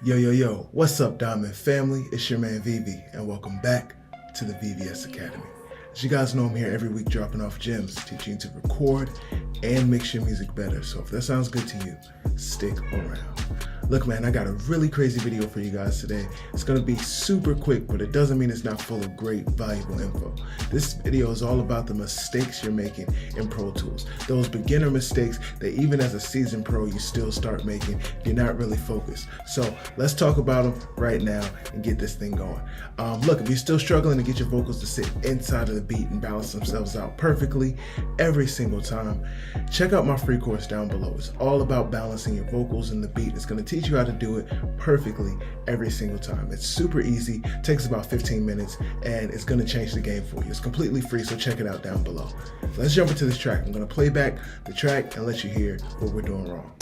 Yo, what's up, Diamond family? It's your man Vivi, and welcome back to the VVS Academy. As you guys know, I'm here every week dropping off gems, teaching you to record and mix your music better. So if that sounds good to you, stick around. Look, man, I got a really crazy video for you guys today. It's gonna be super quick, but it doesn't mean it's not full of great, valuable info. This video is all about the mistakes you're making in Pro Tools. Those beginner mistakes that even as a seasoned pro, you still start making if you're not really focused. So let's talk about them right now and get this thing going. Look, if you're still struggling to get your vocals to sit inside of the beat and balance themselves out perfectly every single time, check out my free course down below. It's all about balancing your vocals and the beat. It's gonna teach you how to do it perfectly every single time. It's super easy, takes about 15 minutes, and it's gonna change the game for you. It's completely free, so check it out down below. Let's jump into this track. I'm gonna play back the track and let you hear what we're doing wrong.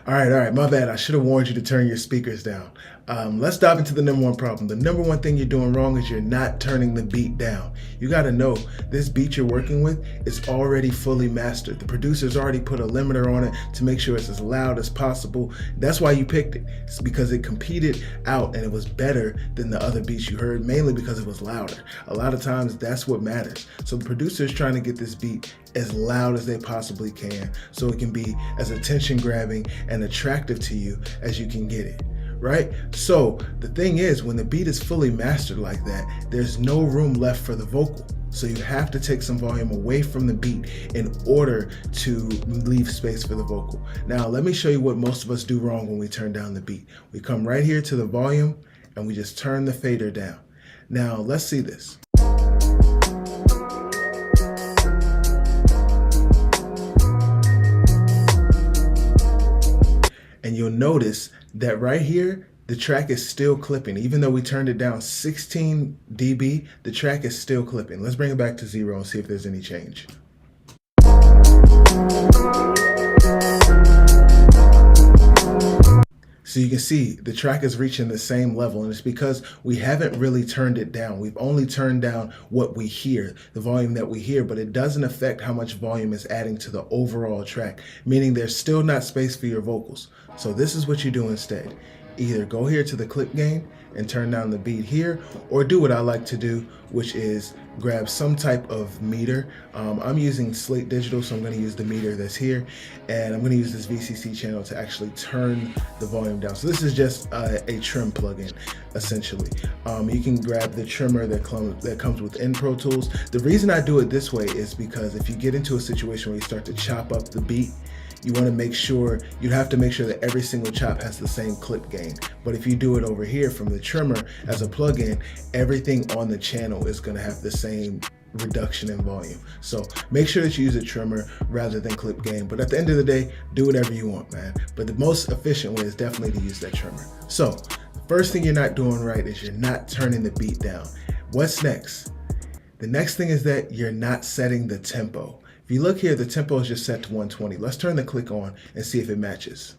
All right, my bad. I should have warned you to turn your speakers down. Let's dive into the number one problem. The number one thing you're doing wrong is you're not turning the beat down. You gotta know this beat you're working with is already fully mastered. The producer's already put a limiter on it to make sure it's as loud as possible. That's why you picked it. It's because it competed out and it was better than the other beats you heard, mainly because it was louder. A lot of times that's what matters. So the producer is trying to get this beat as loud as they possibly can so it can be as attention grabbing and attractive to you as you can get it. Right? So the thing is, when the beat is fully mastered like that, there's no room left for the vocal. So you have to take some volume away from the beat in order to leave space for the vocal. Now, let me show you what most of us do wrong when we turn down the beat. We come right here to the volume and we just turn the fader down. Now, let's see this. And you'll notice that right here, the track is still clipping. Even though we turned it down 16 dB, the track is still clipping. Let's bring it back to 0 and see if there's any change. So you can see the track is reaching the same level, and it's because we haven't really turned it down. We've only turned down what we hear, the volume that we hear, but it doesn't affect how much volume is adding to the overall track, meaning there's still not space for your vocals. So this is what you do instead. Either go here to the clip gain and turn down the beat here, or do what I like to do, which is grab some type of meter. I'm using Slate Digital, so I'm going to use the meter that's here, and I'm going to use this VCC channel to actually turn the volume down. So this is just a trim plugin, essentially. You can grab the trimmer that comes within Pro Tools. The reason I do it this way is because if you get into a situation where you start to chop up the beat, you want to make sure, you have to make sure that every single chop has the same clip gain. But if you do it over here from the trimmer as a plugin, everything on the channel is going to have the same reduction in volume. So make sure that you use a trimmer rather than clip gain. But at the end of the day, do whatever you want, man. But the most efficient way is definitely to use that trimmer. So the first thing you're not doing right is you're not turning the beat down. What's next? The next thing is that you're not setting the tempo. If you look here, the tempo is just set to 120. Let's turn the click on and see if it matches.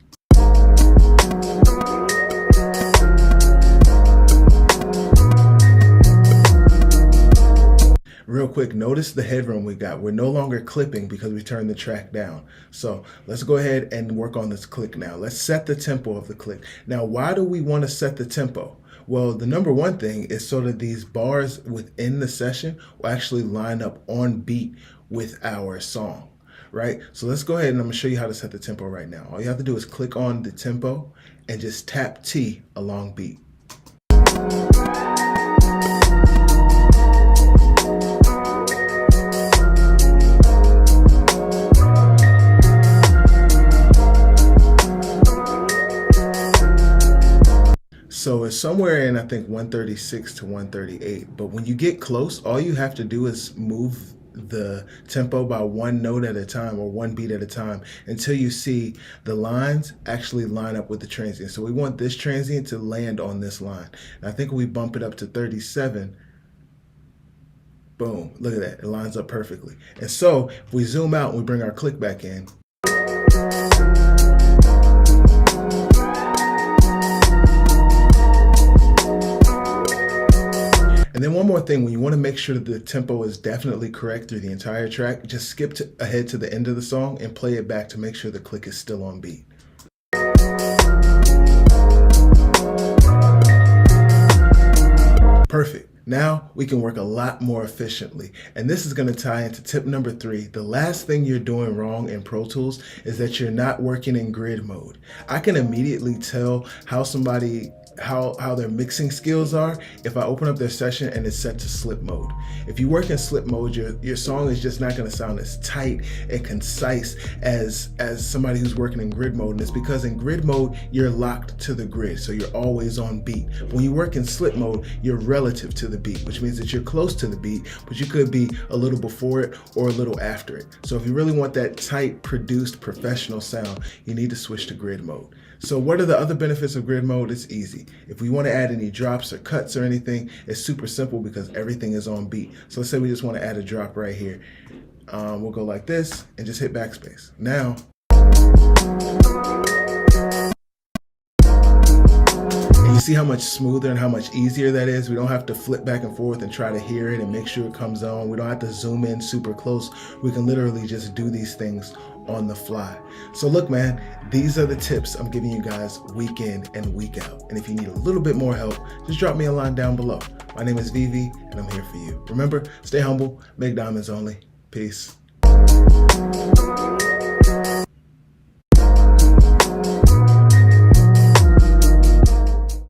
Real quick, notice the headroom we got. We're no longer clipping because we turned the track down. So let's go ahead and work on this click now. Let's set the tempo of the click. Now, why do we want to set the tempo? Well, the number one thing is so that these bars within the session will actually line up on beat with our song, right? So let's go ahead and I'm gonna show you how to set the tempo right now. All you have to do is click on the tempo and just tap T along beat. So it's somewhere in, I think, 136 to 138. But when you get close, all you have to do is move the tempo by one note at a time or one beat at a time until you see the lines actually line up with the transient. So we want this transient to land on this line. And I think we bump it up to 37. Boom, look at that, it lines up perfectly. And so if we zoom out and we bring our click back in, And then one more thing, when you want to make sure that the tempo is definitely correct through the entire track, just skip ahead to the end of the song and play it back to make sure the click is still on beat. Perfect. Now we can work a lot more efficiently. And this is going to tie into tip number 3. The last thing you're doing wrong in Pro Tools is that you're not working in grid mode. I can immediately tell how their mixing skills are if I open up their session and it's set to slip mode. If you work in slip mode, your song is just not going to sound as tight and concise as somebody who's working in grid mode. And it's because in grid mode, you're locked to the grid, so you're always on beat. When you work in slip mode, you're relative to the beat, which means that you're close to the beat, but you could be a little before it or a little after it. So if you really want that tight, produced, professional sound, you need to switch to grid mode. So what are the other benefits of grid mode? It's easy. If we want to add any drops or cuts or anything, it's super simple because everything is on beat. So let's say we just want to add a drop right here. We'll go like this and just hit backspace. Now, and you see how much smoother and how much easier that is? We don't have to flip back and forth and try to hear it and make sure it comes on. We don't have to zoom in super close. We can literally just do these things on the fly. So look, man, these are the tips I'm giving you guys week in and week out. And if you need a little bit more help, just drop me a line down below. My name is Vivi and I'm here for you. Remember, stay humble, make diamonds only. Peace.